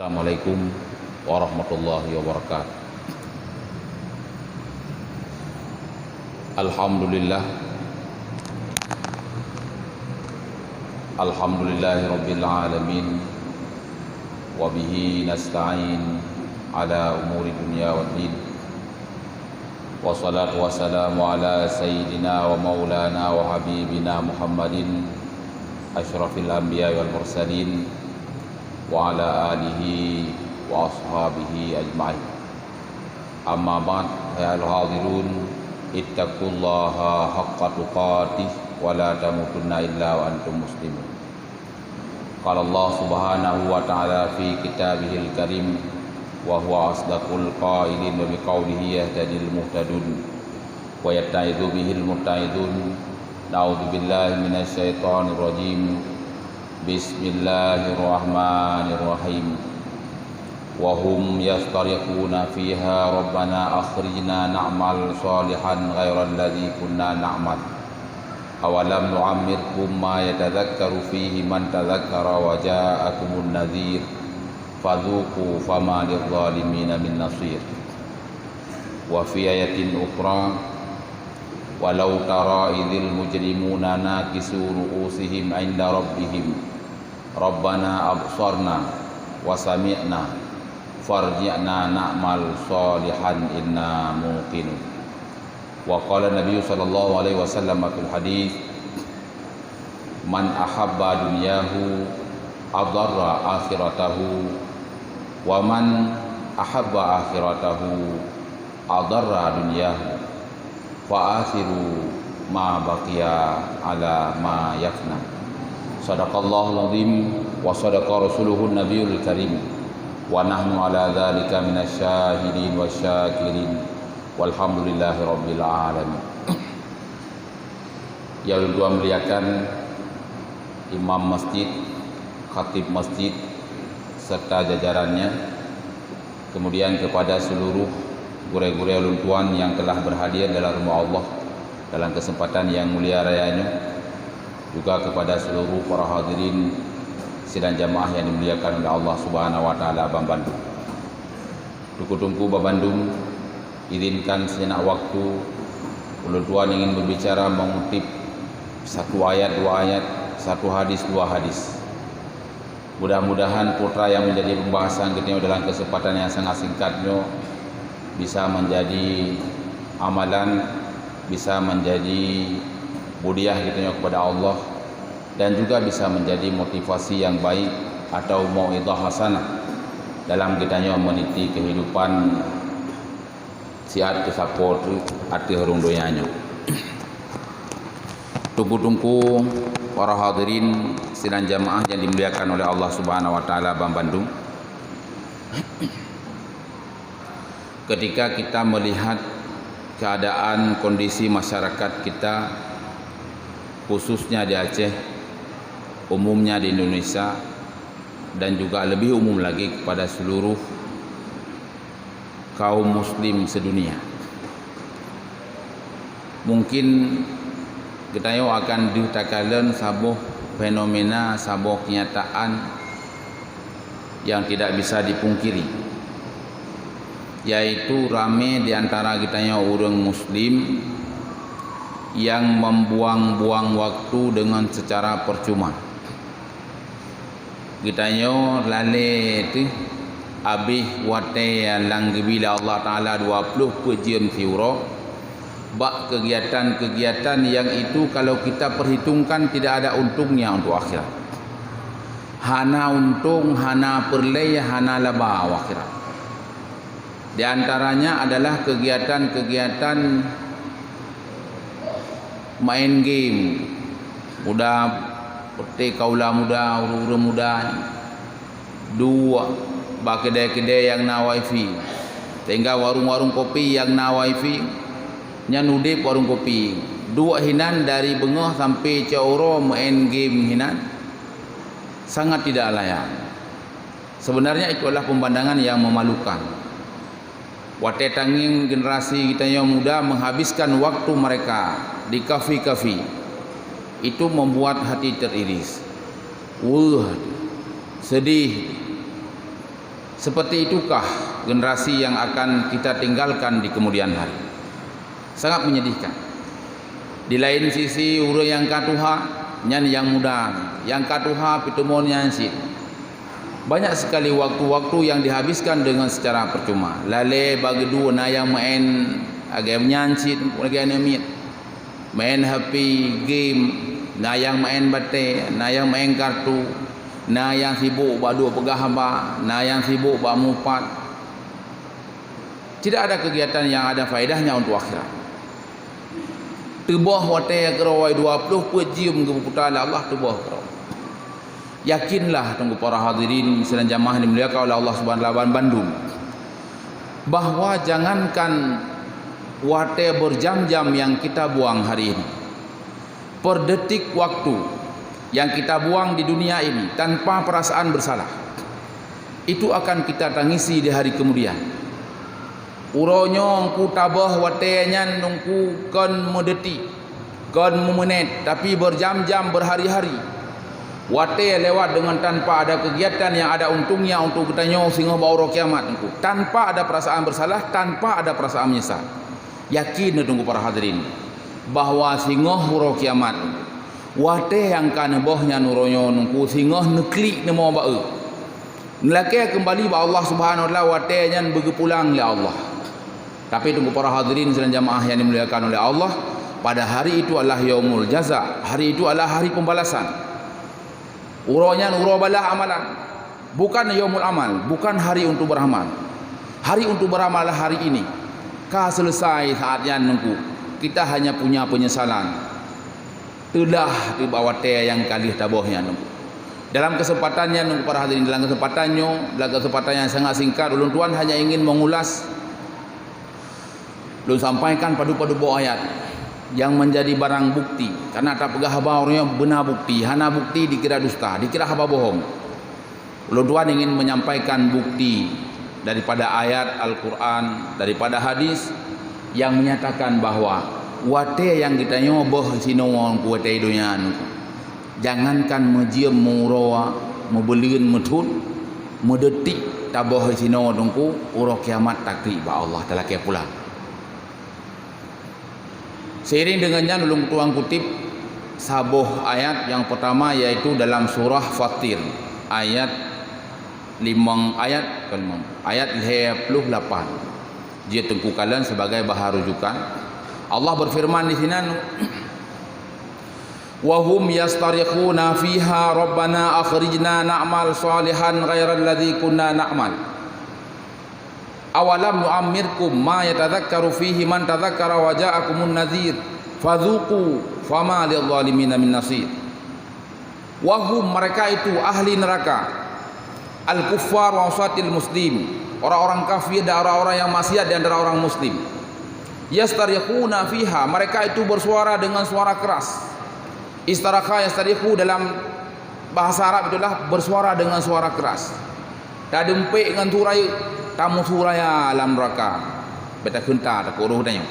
Assalamualaikum warahmatullahi wabarakatuh. Alhamdulillah, alhamdulillahi rabbil alamin, wa bihi nasta'in ala umuri dunya waddin. Wassalatu wassalamu ala sayyidina wa maulana wa habibina Muhammadin asyrafil anbiya wal mursalin wa ala alihi wa ashabihi ajma'in. Amma ba'd, ya al-hadirun, ittaqullaha haqqa tuqatih wa la tamutunna illa wa antum muslimun. Qala Allah subhanahu wa ta'ala fi kitabihil karim wa huwa asdaqul qailin wa biqaulihi yahtadil muhtadun wa yatta'idu bihil mutta'idun. Na'udzu billahi minasy syaithanir rajim. Bismillahirrahmanirrahim. Wa hum yastariquna fiha rabbana akhrijna na'mal salihan ghairal ladzi kunna na'mal. Awalam nu'ammirkum ma yatadhakkaru fihi man tadhakkara wa ja'akumun nadhir fadhuqu fama lidh-dhalimina min nasir. Wa fi ayatin ukhra, walau tara idzil mujrimuna nakisu ru'usihim 'inda rabbihim rabbana absarna wa sami'na farji'na na'mal salihan inna muqinun. Wa qala Nabi sallallahu alaihi wasallam fil hadis, man ahabba dunyahu adarra akhiratahu wa man ahabba akhiratahu adarra dunyahu fa akhiru ma baqiya ala ma yafna. Sadaqallahul azim wa sadaqa rasuluhun nabiyul karim wa nahnu ala dzalika minasyahidin wasyakirin walhamdulillahi rabbil alamin. Yang kedua, muliakan imam masjid, khatib masjid serta jajarannya, kemudian kepada seluruh gure-gure ulun tuan yang telah berhadir dalam rumah Allah dalam kesempatan yang mulia rayanya, juga kepada seluruh para hadirin sidang jamaah yang dimuliakan oleh Allah Subhanahu wa taala Bandung. Tukutungku Bandung, izinkan sejenak waktu ulun tuan ingin berbicara mengutip satu ayat, dua ayat, satu hadis, dua hadis. Mudah-mudahan putra yang menjadi pembahasan kita dalam kesempatan yang sangat singkatnya bisa menjadi amalan, bisa menjadi budiah kita kepada Allah, dan juga bisa menjadi motivasi yang baik atau mau'idhah hasanah dalam kita meniti kehidupan siat kesapot ati harung doyanya. Tunggu-tunggu para hadirin sidang jamaah yang dimuliakan oleh Allah Subhanahu wa taala Bandung. Ketika kita melihat keadaan kondisi masyarakat kita, khususnya di Aceh, umumnya di Indonesia, dan juga lebih umum lagi kepada seluruh kaum muslim sedunia, mungkin kita akan ditakalan sabuh fenomena, sabuh kenyataan yang tidak bisa dipungkiri, yaitu rame di antara kita orang muslim yang membuang-buang waktu dengan secara percuma. Kita lale tu abih wate lang bila Allah Taala 20 pujian fiuro bak kegiatan-kegiatan yang itu kalau kita perhitungkan tidak ada untungnya untuk akhirat. Hana untung, hana perlay, hana laba akhirat. Di antaranya adalah kegiatan-kegiatan main game. Muda peti kaula muda, urus muda, dua bak kedai-kedai yang na wifi, tinggal warung-warung kopi yang na wifi, nyanudip warung kopi, dua hinan dari bengah sampai Cauro main game hinan, sangat tidak layak. Sebenarnya itu adalah pemandangan yang memalukan. Wate tanging generasi kita yang muda menghabiskan waktu mereka di kafe-kafe, itu membuat hati teriris. Sedih. Seperti itukah generasi yang akan kita tinggalkan di kemudian hari? Sangat menyedihkan. Di lain sisi urang yang katuha nyan yang muda, yang katuha pitumon yang sit. Banyak sekali waktu-waktu yang dihabiskan dengan secara percuma. Lale bagi dua na yang main agak nyansit lagi anamit. Main HP game, na yang main bate, na yang main kartu, na yang sibuk buat dua pegah hamba, na yang sibuk buat mupat. Tidak ada kegiatan yang ada faedahnya untuk akhirat. Tebah watai kerawai 20 pejium ke putar Allah tebah kerawai. Yakinlah tunggu para hadirin sedang jamaah dimuliakan oleh Allah Subhanahu wa taala Bandung, bahawa jangankan watai berjam-jam yang kita buang hari ini, per detik waktu yang kita buang di dunia ini tanpa perasaan bersalah, itu akan kita tangisi di hari kemudian. Uronyo ku tabah watenya nungku kon medeti, kon memenit, tapi berjam-jam berhari-hari. Wate lewat dengan tanpa ada kegiatan yang ada untungnya untuk kita nyoh sehingga bawa kiamat nungku, tanpa ada perasaan bersalah, tanpa ada perasaan menyesal. Yakin tunggu para hadirin bahawa singoh huro kiamat wate yang kan bohnya nuronyo nungku singoh neklik nemo bau nelake kembali ba Allah Subhanahu wa taala wate nyan berpulang ya Allah. Tapi tunggu para hadirin sedang jamaah yang dimuliakan oleh Allah, pada hari itu adalah yaumul jaza, hari itu adalah hari pembalasan. Uronya uro balah amalan, bukan yaumul amal, bukan hari untuk beramal. Hari untuk beramal adalah hari ini. Kah selesai saatnya nunggu, kita hanya punya penyesalan. Telah tiba wate yang kalih tabohnya nunggu. Dalam kesempatannya nunggu para hadirin, dalam kesempatan yang sangat singkat, ulun tuan hanya ingin mengulas, ulun sampaikan padu-padu bawa ayat yang menjadi barang bukti, karena tak pegah habarnya benar bukti, hana bukti dikira dusta, dikira haba bohong. Ulun tuan ingin menyampaikan bukti daripada ayat Al-Quran, daripada hadis yang menyatakan bahawa wate yang kita nyoboh sinawang ku wate dunia anu, jangankan mejiam murawa membeliin metun medetik taboh sinawang ku uro kiamat takri ba Allah telah ke pula. Seiring dengannya ulun tuang kutip sabuh ayat yang pertama, yaitu dalam surah Fatir ayat 5 ayat 28. Dia tengkukalan sebagai bahan rujukan. Allah berfirman di sini, wa hum yastarikhuna fiha rabbana akhrijna na'mal salihan ghairal ladzi kunna na'mal. Awalam nu'ammirkum ma yatadzakkaru fihi man tadzakkara wa ja'akumun nadhir fadzuqu fama lidh-dhalimin min nasir. Wa hum, mereka itu ahli neraka, al-kuffar wa usatil muslim, orang-orang kafir dan orang-orang yang maksiat di antara orang muslim. Yastarikhuna fiha, mereka itu bersuara dengan suara keras. Istaraka yastarikhu dalam bahasa Arab itulah bersuara dengan suara keras. Dah dempik dengan turaya tamu suraya alam neraka. Beta khenta tak uruh tanya.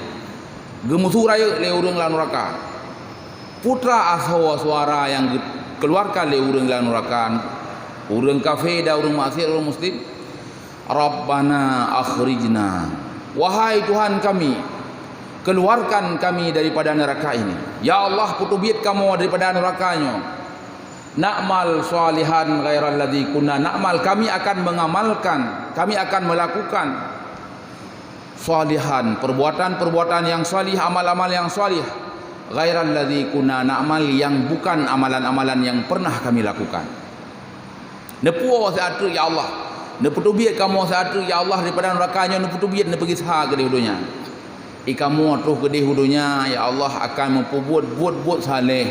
Gemu suraya le urang alam neraka. Putra ashawa suara yang keluarkan le urang alam neraka. Urang kafir dan urang maksiat, urang muslim. Rabbana akhrijna. Wahai Tuhan kami, keluarkan kami daripada neraka ini. Ya Allah, putubiat kamu daripada nerakanya. Na'mal salihan ghairal ladzi kunna na'mal, kami akan mengamalkan, kami akan melakukan salihan, perbuatan-perbuatan yang salih, amal-amal yang salih, ghairal ladzi kunna na'mal, yang bukan amalan-amalan yang pernah kami lakukan. Nepu saatu ya Allah, neputubiat kamu saatu ya Allah daripada nerakanya, neputubiat ne pergi sah ke hudunya. Ikamu atuh ke hudunya ya Allah akan membuat saleh,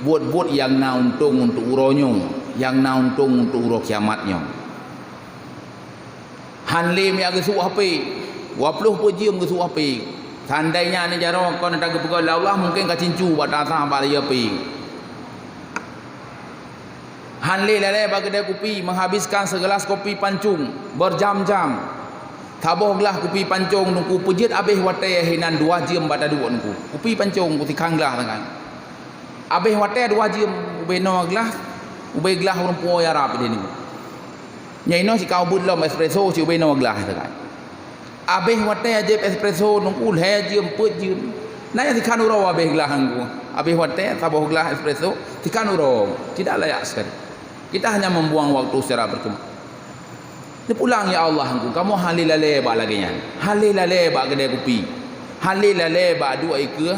buat yang na untung untuk uronyo, yang na untung untuk uro kiamatnya. Hanle mi agak suah pe, 20 pujium ke suah pe. Seandainya ni jaro kau nak pegang Allah mungkin ka cincu bata sa ba dia pe. Hanle lele bagi dia kopi, menghabiskan segelas kopi pancung berjam-jam. Tabohlah kopi pancung nungku pujit abih watai hinan 2 jam bata dua nungku. Kopi pancung ku tikanglah tangan. Abih watai 2 jam ube no gelas, ube gelas orang puo ya rap dia ni. Nyai no si kau belum espresso si ubay no gelas dekat. Abeh wate aje espresso nungku le je emput je. Nah si kan uro abeh gelas angku. Abeh wate saboh gelas espresso si kan uro. Tidak layak sekali. Kita hanya membuang waktu secara percuma. Dia pulang ya Allah angku. Kamu halil lale ba lagi nya. Halil lale ba kedai kopi. Halil lale ba dua ike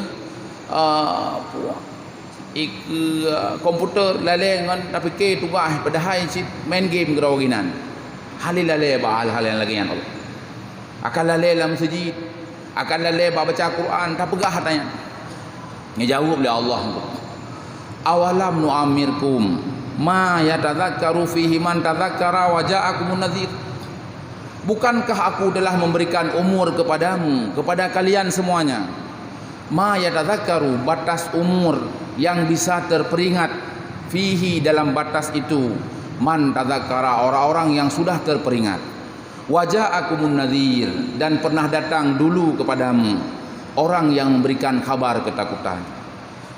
komputer lale ngan tapi ke tugas padahal sit main game gerawinan halil lale ba hal-hal yang lagi yang Allah akan lale dalam masjid akan lale ba baca Quran tak pegah tanya ngejawab oleh Allah awalam nu'amirkum ma yatadzakkaru fihi man tadzakkara wa ja'akumun nadhir. Bukankah aku telah memberikan umur kepadamu kepada kalian semuanya ma yatadzakkaru batas umur yang bisa terperingat fihi dalam batas itu man tadzakkara orang-orang yang sudah terperingat waja'akumun nadhir dan pernah datang dulu kepadamu orang yang memberikan kabar ketakutan.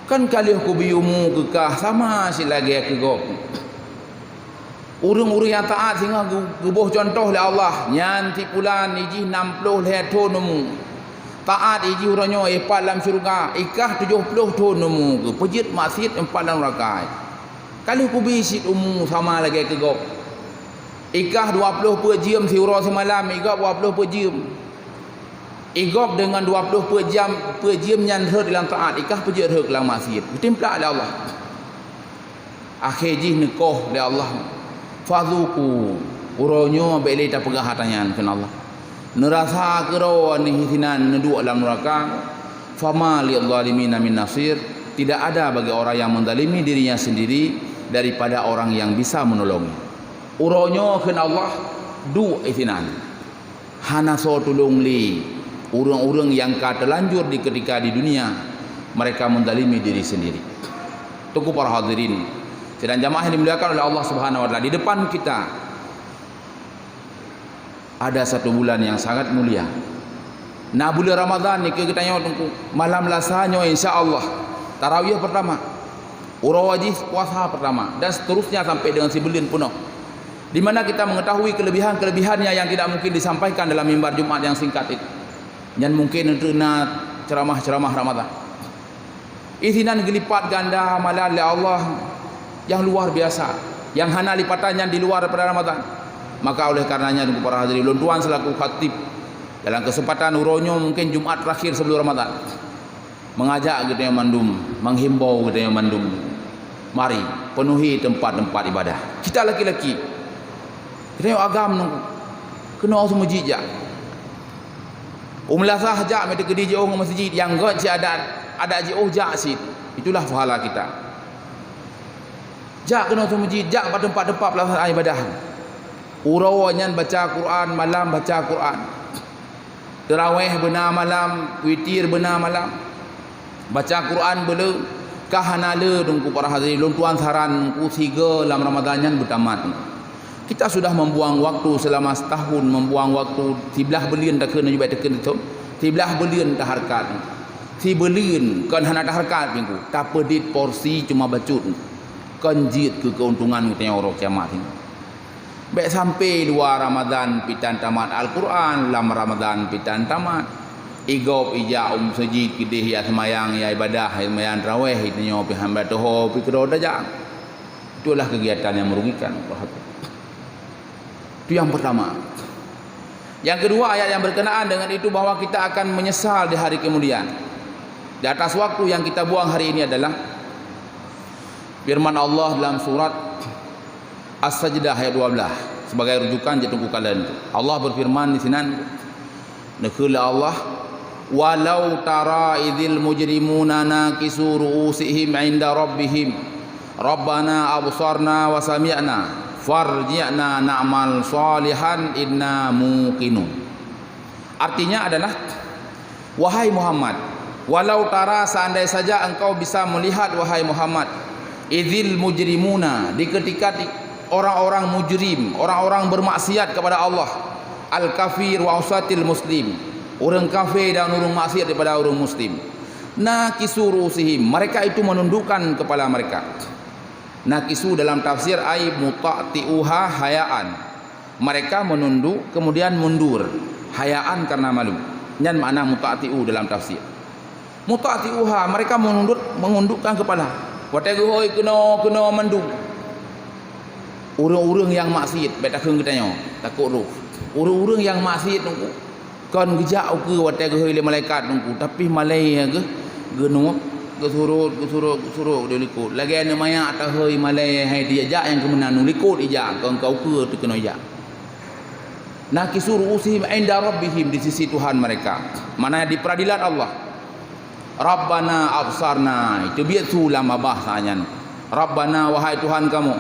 Kan kalih ku biyumu kekah sama si lagi kegop urung-urung yang taat sehingga gebuh contoh oleh Allah nyanti pulan iji 60 leher tonumu taat iji uranyo epat dalam syurga ikah 70 tahun nemu ke pejit maksiat 4 dalam rakaat kali ku bisit umu sama lagi ke gop ikah 20 per jam si ura semalam igop 20 per jam igop dengan 20 per jam nyan herd dalam taat ikah pejit herd dalam maksiat ditimplak oleh Allah akhir ji nekoh oleh Allah fazuku uranyo beli tak pegah hatanyan kan Allah nerasa kero ni hisinan neduk dalam neraka fama lil zalimin min nasir. Tidak ada bagi orang yang menzalimi dirinya sendiri daripada orang yang bisa menolong. Uronyo keun Allah du hisinan hana so tulung li urang-urang yang ka terlanjur di ketika di dunia mereka menzalimi diri sendiri. Tunggu para hadirin sedang jamaah yang dimuliakan oleh Allah Subhanahu wa taala, di depan kita ada satu bulan yang sangat mulia. Nah bulan Ramadan ni kita tengok tunggu malam lasanya insya-Allah tarawih pertama, urawajih puasa pertama dan seterusnya sampai dengan sebulan penuh. Di mana kita mengetahui kelebihan-kelebihannya yang tidak mungkin disampaikan dalam mimbar Jumat yang singkat itu. Yang mungkin untuk ceramah-ceramah Ramadan. Isinan gelipat ganda amalan oleh Allah yang luar biasa, yang hana lipatannya di luar daripada Ramadan. Maka oleh karenanya para hadirin tuan selaku khatib dalam kesempatan uronyo mungkin Jumat terakhir sebelum Ramadan mengajak kita yang mandum, menghimbau kita yang mandum, mari penuhi tempat-tempat ibadah. Kita laki-laki kita yang agam nunggu kena semua jijak umlasah jak mereka di jauh masjid yang god si ada jauh jak sit itulah pahala kita. Jak kena semua masjid, jak pada tempat-tempat pelaksanaan ibadah. Urawannya baca Quran malam, baca Quran. Tarawih benar malam, witir benar malam. Baca Quran bela kahanala dungku para hadirin tuan saran ku 3 dalam Ramadan yang bertamat. Kita sudah membuang waktu selama setahun, membuang waktu 13 bulan tak kena juga tekan itu. 13 bulan tak harkat. 3 bulan kan hana tak harkat minggu. Tak pedit porsi cuma bacut. Kan jid ke keuntungan kita orang kiamat ini. Baik sampai 2 Ramadan pitan tamat Al-Quran, dalam Ramadan pitan tamat. Igop ija sejid kidih ya semayang ya ibadah ya semayang tarawih itanya pi hamba toho pi kero dajak. Itulah kegiatan yang merugikan. Itu yang pertama. Yang kedua ayat yang berkenaan dengan itu bahwa kita akan menyesal di hari kemudian. Di atas waktu yang kita buang hari ini adalah firman Allah dalam surat As-Sajdah ayat 12 sebagai rujukan jatuhku kalian. Allah berfirman di sini, "Nakula Allah walau tara idzil mujrimuna nakisu ru'usihim 'inda rabbihim rabbana absarna wa sami'na farji'na na'mal salihan inna muqinun." Artinya adalah wahai Muhammad, walau tara seandainya saja engkau bisa melihat wahai Muhammad idzil mujrimuna di ketika orang-orang mujrim, orang-orang bermaksiat kepada Allah, al-kafir wa usatil muslim, orang kafir dan orang maksiat daripada orang muslim, nakisu rusihim, mereka itu menundukkan kepala mereka. Nakisu dalam tafsir ay muta'ti'uha hayaan, Mereka menunduk kemudian mundur, hayaan karena malu. Nyan makna muta'tiu dalam tafsir. Muta'tiuha, mereka mengundukkan kepala. Watai hoi kena mandu. Urang-urang yang maksiat, bet takung katanya, takut roh. Urang-urang yang maksiat nungku. Kon gejak ke watai hoi le malaikat nungku, tapi malai ke genuk ke surut dia likut. Lagi ana maya atau hoi malai hai dia jak yang kemenang likut ijak kau ke tu kena ijak. Nakisur usihim inda rabbihim, di sisi Tuhan mereka. Mana di peradilan Allah. Rabbana absarna, itu biatu lama bahasanya. Rabbana, wahai Tuhan kamu,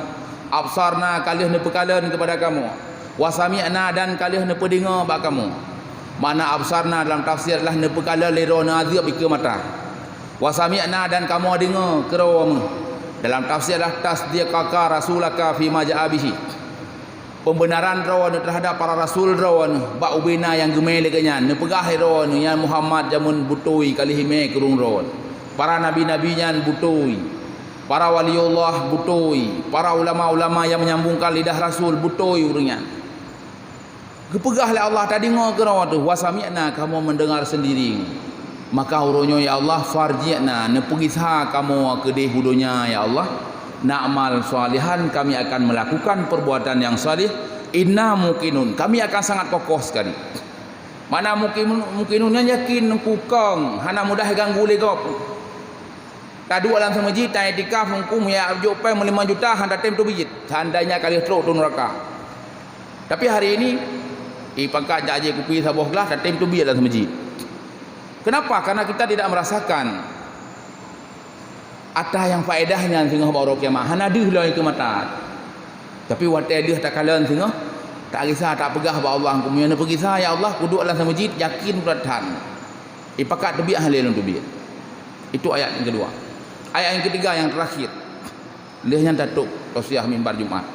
absarna, kalian nepekalan kepada kamu, wasami'na, dan kalian nepedengar bak kamu. Mana absarna dalam tafsir adalah nepekalan lirona azab ke mata, wasami'na, dan kamu dengar kerawamu. Dalam tafsir adalah tasdiqaka rasulaka fi ma ja'a bihi, pembenaran rawan terhadap para rasul rawan bak ubina yang gemai leganya nepegah rawan yang Muhammad jamun butui kali hime kerung rawan, para nabi-nabinya butui, para waliullah butui, para ulama-ulama yang menyambungkan lidah rasul butui urangnya. Kepegahlah Allah tadi ngau ke rawan tu, wasami'na, kamu mendengar sendiri. Maka urunyo ya Allah, farji'na, nepegisah kamu ke deh hudonya ya Allah. Na'mal salihan, kami akan melakukan perbuatan yang salih. Inna muqinun, kami akan sangat kokoh sekali. Mana muqinunnya yakin kukang hana mudah ganggu legop. Tadu alam semajid tai tikaf hukum ya jopai 5 juta handa tem tu bijit. Seandainya kali teruk tu neraka. Tapi hari ini pangkat jaje kupi sabuh gelas tem tu bijit dalam semajid. Kenapa? Karena kita tidak merasakan ada yang faedahnya sehingga baru kiamat. Hana dih lah ke mata. Tapi watai dih tak kalan sehingga tak kisah tak pegah ba Allah aku punya pergi sah ya Allah kuduk dalam masjid yakin bertahan. Ipakat tebiak halil untuk biak. Itu ayat yang kedua. Ayat yang ketiga yang terakhir. Dia yang tatuk tausiah mimbar Jumat.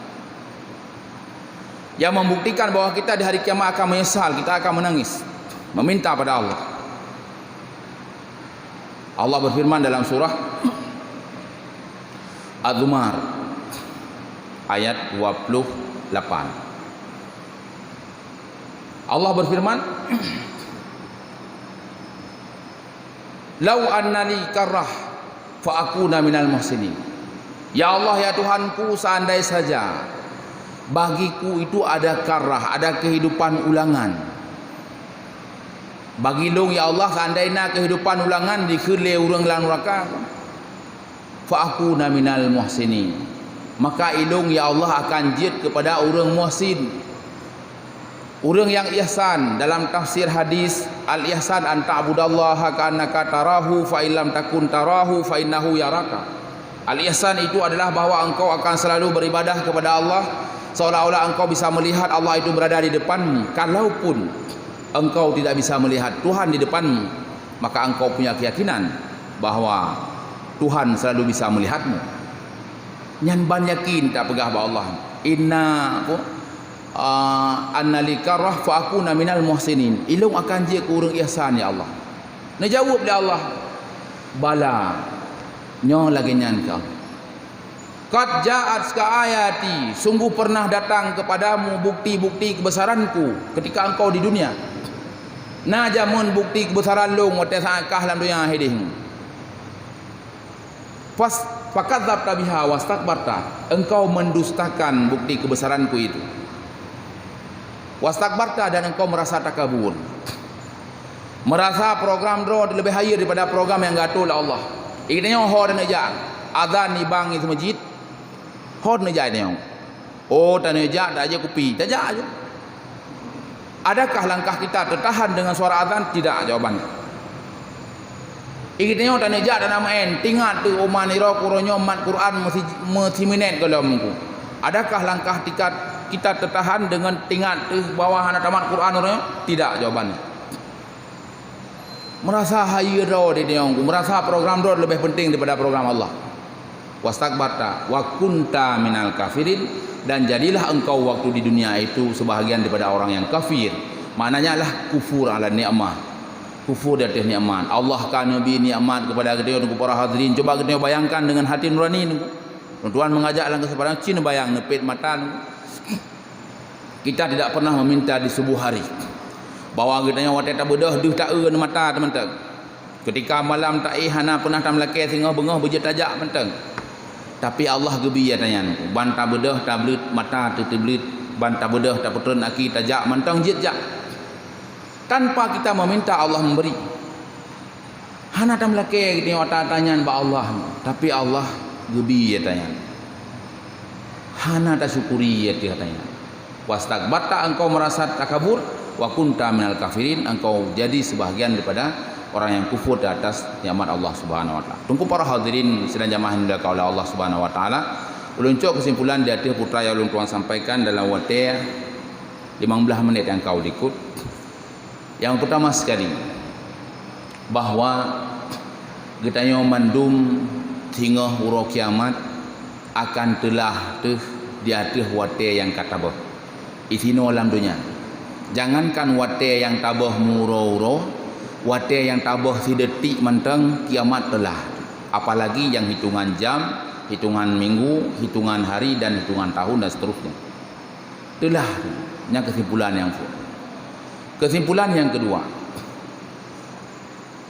Yang membuktikan bahawa kita di hari kiamat akan menyesal, kita akan menangis, meminta pada Allah. Allah berfirman dalam surah Az-Zumar ayat 28. Allah berfirman, "Lau annali karrah fa akuna minal muhsinin." Ya Allah, ya Tuhanku, seandai saja bagiku itu ada karrah, ada kehidupan ulangan. Bagi long ya Allah, seandainya kehidupan ulangan dikele urang lang neraka, fa akuna minal muhsinin, maka ilung ya Allah akan jid kepada orang muhsin, orang yang ihsan. Dalam tafsir hadis, al ihsan an ta'budallaha ka'annaka tarahu fa illam takun tarahu fa innahu yaraka. Al ihsan itu adalah bahawa engkau akan selalu beribadah kepada Allah seolah-olah engkau bisa melihat Allah itu berada di depanmu. Kalaupun engkau tidak bisa melihat Tuhan di depanmu, maka engkau punya keyakinan bahawa Tuhan selalu bisa melihatmu. Nyan ban yakin tak pegah ba Allah. Inna annalikarah fa akuna minal muhsinin. Ilung akan je ku urang ihsan ya Allah. Nak jawab dia Allah, bala nyo lagi nyan kau. Qad ja'at ska ayati, sungguh pernah datang kepadamu bukti-bukti kebesaranku ketika engkau di dunia. Na jamun bukti kebesaran long wate sakah dalam dunia hiding. Fakadzabta biha wastakbarta, engkau mendustakan bukti kebesaranku itu. Wastakbarta, dan engkau merasa takabur, merasa program drone lebih higher daripada program yang gatul Allah. Ikutnya ho dan aja azan ni bang itu masjid ho dan aja ni. Oh dan aja tak aja kupi, tak aja. Adakah langkah kita tertahan dengan suara azan? Tidak, jawabannya. Ikitnya dan aja dan main tingat tu omaniro kuronyo mat Quran mesti minit kalau mungku. Adakah langkah kita tertahan dengan tingat tu bawah anak tamat Quran orangnya? Tidak, jawabannya. Merasa hayro di diongku, merasa program dor lebih penting daripada program Allah. Wastakbarta wa kunta minal kafirin, dan jadilah engkau waktu di dunia itu sebahagian daripada orang yang kafir. Maknanya lah kufur ala nikmah. Kufur di atas nikmat. Allah kan nabi nikmat kepada kita untuk para hadirin. Coba kita bayangkan dengan hati nurani. Tuan mengajak langkah sebarang cin bayang nepit mata. Kita tidak pernah meminta di subuh hari. Bahawa kitanya watai tak bedah duh tak mata teman-teman. Ketika malam tak hana pernah tam laki singa bengah berjet tajak menteng. Tapi Allah gebi ya tanya banta bedah tak belit mata tu belit banta bedah tak petun aki tajak menteng jejak. Tanpa kita meminta Allah memberi. Hana tam laki kitanya watai tanya ba Allah. Tapi Allah gebi ya tanya. Hana tak syukuri ya dia tanya. Wastakbarta engkau merasa takabur wa kunta minal kafirin, engkau jadi sebahagian daripada orang yang kufur di atas nikmat Allah Subhanahu wa taala. Tunggu para hadirin sedang jamaah yang dimuliakan oleh Allah Subhanahu wa taala. Uluncuk kesimpulan di atas putra yang ulun tuan sampaikan dalam watir 15 menit yang kau ikut. Yang pertama sekali bahawa getanya mandum hingga huruf kiamat akan telah di atas watir yang katabah. Isino alam dunia. Jangankan watir yang tabah muro-uro, watir yang tabah sedetik menteng kiamat telah. Apalagi yang hitungan jam, hitungan minggu, hitungan hari dan hitungan tahun dan seterusnya. Telah. Ini kesimpulan yang kedua. Kesimpulan yang kedua.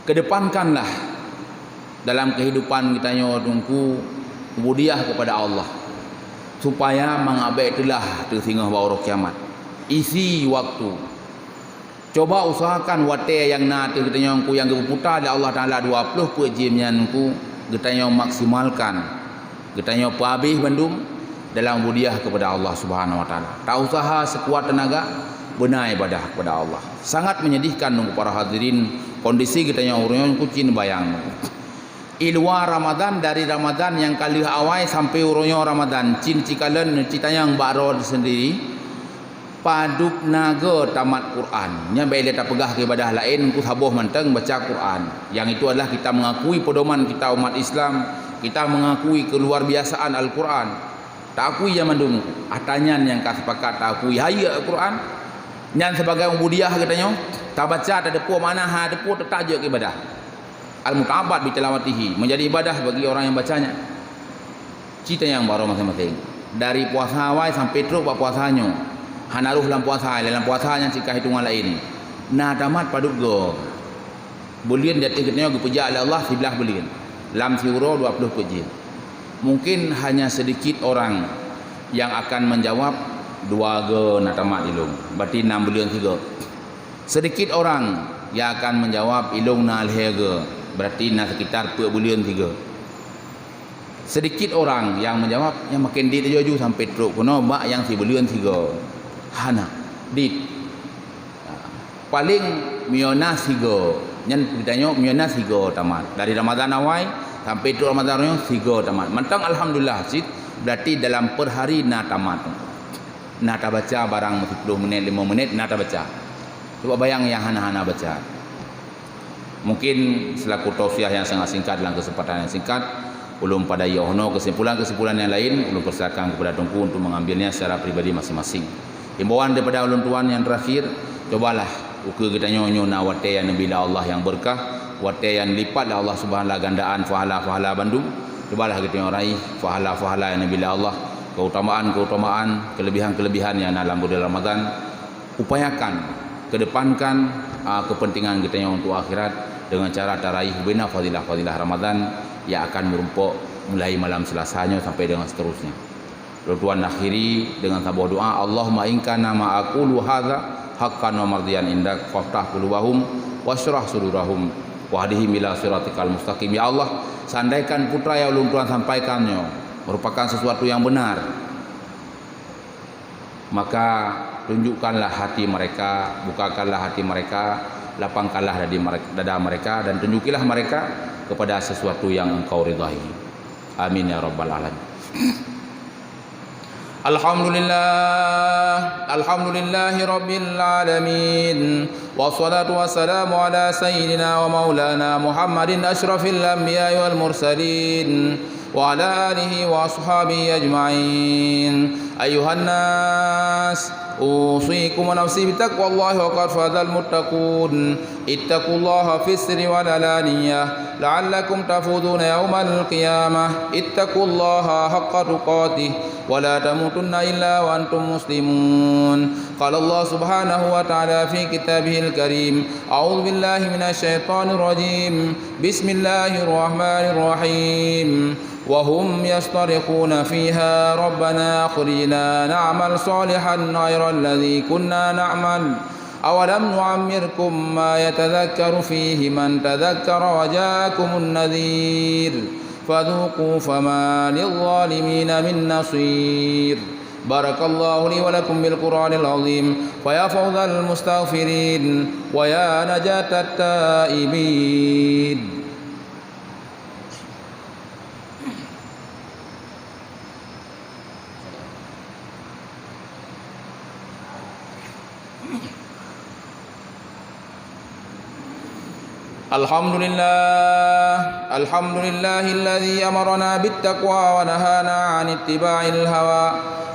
Kedepankanlah dalam kehidupan kita tunggu kemudian kepada Allah supaya mengabaikanlah tersinggah bawah kiamat. Isi waktu. Coba usahakan watir yang nak kita ku yang berputar di Allah Taala 20 per jam yang ku kita maksimalkan. Kita habis bandum dalam budiah kepada Allah Subhanahu wa taala. Tak usaha sekuat tenaga benar ibadah kepada Allah. Sangat menyedihkan untuk para hadirin kondisi kita orang kucing bayang. Iluar Ramadan dari Ramadan yang kali awal sampai urunyo Ramadan cin cikalan citayang baro sendiri paduk naga tamat Quran nya baik dia tak pegah ke ibadah lain ku sabuh menteng baca Quran. Yang itu adalah kita mengakui pedoman kita umat Islam, kita mengakui keluar biasaan Al-Quran. Tak akui zaman dulu atanyan yang sepakat tak akui haya Al-Quran yang sebagai ubudiah katanya tak baca tak depu mana ha depu tak tajuk ibadah. Al-muta'abbad bi tilawatihi menjadi ibadah bagi orang yang bacanya. Cita yang baru masing-masing. Dari puasa awal sampai terus buat puasanya. Hanaruh dalam puasa, dalam puasanya jika hitungan lain. Nah tamat paduk go. Bulian dia tiketnya dipuja oleh Allah sebelah bulian. Lam siuro 20 puji. Mungkin hanya sedikit orang yang akan menjawab 2 go nak tamat ilung. Berarti 6 bulian 3. Sedikit orang yang akan menjawab ilung na alhega. Berarti nak sekitar 4 bulan 3. Sedikit orang yang menjawab yang makin dit jaju sampai teruk kuno mak yang 1 bulan 3. Hana dit. Paling miona 3. Nyen ditanya miona 3 tamat. Dari Ramadan awal sampai tu Ramadan yang 3 tamat. Mentang alhamdulillah sit berarti dalam per hari na tamat. Na tak baca barang 10 menit 5 menit na tak baca. Cuba bayang yang hana-hana baca. Mungkin selaku tausiah yang sangat singkat dalam kesempatan yang singkat, ulun pada yohono kesimpulan-kesimpulan yang lain ulun persilakan kepada Tunku untuk mengambilnya secara pribadi masing-masing. Himbauan daripada ulun tuan yang terakhir, cobalah ukur kita nyonyo na watir yang bila Allah yang berkah, watir yang lipat Allah Subhanahu gandaan fahala-fahala bandung. Cobalah kita raih fahala-fahala yang bila Allah, keutamaan-keutamaan, kelebihan-kelebihan yang dalam bulan Ramadan. Upayakan kedepankan kepentingan kita yang untuk akhirat dengan cara taraih bina fadilah-fadilah Ramadan yang akan merumpuk mulai malam Selasanya sampai dengan seterusnya. Tuan akhiri dengan sebuah doa, Allahumma in kana ma aqulu hadza haqqan wa mardiyan indak faftah qulubahum wasyrah sudurahum wa hadihim ila siratikal mustaqim. Ya Allah, seandainya putra yang ulun tuan sampaikannya merupakan sesuatu yang benar, maka tunjukkanlah hati mereka, bukakanlah hati mereka, lapangkanlah dada mereka dan tunjukilah mereka kepada sesuatu yang engkau ridhai. Amin ya rabbal alamin. Alhamdulillahi rabbil alamin. Wassalatu wassalamu ala sayyidina wa maulana Muhammadin asyrafil anbiya'i wal mursalin wa ala alihi wa ashabihi ajma'in. Ayuhan nas أوصيكم ونفسي بتقوى الله وقد فاز المتقون اتقوا الله في السر والعلانية لعلكم تفوزون يوم القيامة اتقوا الله حق تقاته ولا تموتن إلا وأنتم مسلمون قال الله سبحانه وتعالى في كتابه الكريم أعوذ بالله من الشيطان الرجيم بسم الله الرحمن الرحيم وهم يصطرخون فيها ربنا أخرجنا نعمل صالحا غير الذي كنا نعمل أولم نعمركم ما يتذكر فيه من تذكر وجاءكم النذير فذوقوا فما للظالمين من نصير بارك الله لي ولكم بالقرآن العظيم فيا فوز المستغفرين ويا نجاة التائبين. الحمد لله الذي أمرنا بالتقوى ونهانا عن اتباع الهوى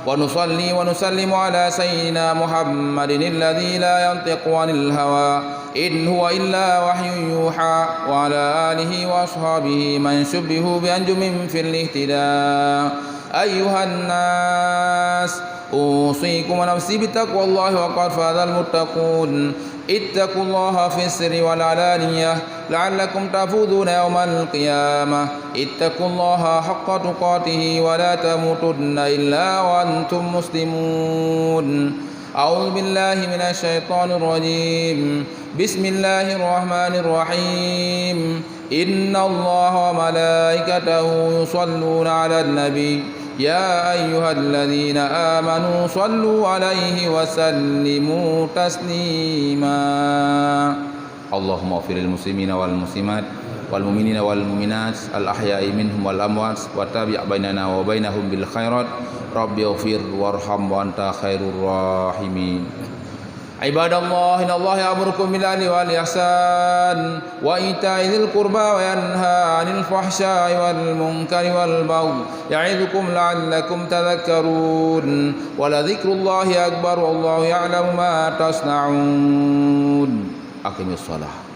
ونصلي ونسلم على سيدنا محمد الذي لا ينطق عن الهوى إن هو إلا وحي يوحى وعلى آله وأصحابه من شبهوا بأنجم في الاهتداء. أيها الناس أوصيكم ونفسي بتقوى الله وقد فاز المتقون اتقوا الله في السر والعلانية لعلكم تفوزون يوم القيامة اتقوا الله حق تقاته ولا تموتن إلا وأنتم مسلمون. أعوذ بالله من الشيطان الرجيم بسم الله الرحمن الرحيم إن الله وملائكته يصلون على النبي يا أيها الذين آمنوا صلوا عليه وسلموا تسليما. اللهم اغفر للمسلمين والمسلمات والمؤمنين والمؤمنات الأحياء منهم والأموات وتابع بيننا وبينهم بالخيرات رب اغفر وارحم وأنت خير الراحمين. عباد الله إن الله يأمركم بالعدل والإحسان وإيتاء ذي القربى وينهى عن الفحشاء والمنكر والبغي يعظكم لعلكم تذكرون ولذكر الله أكبر والله يعلم ما تصنعون. أقم الصلاة.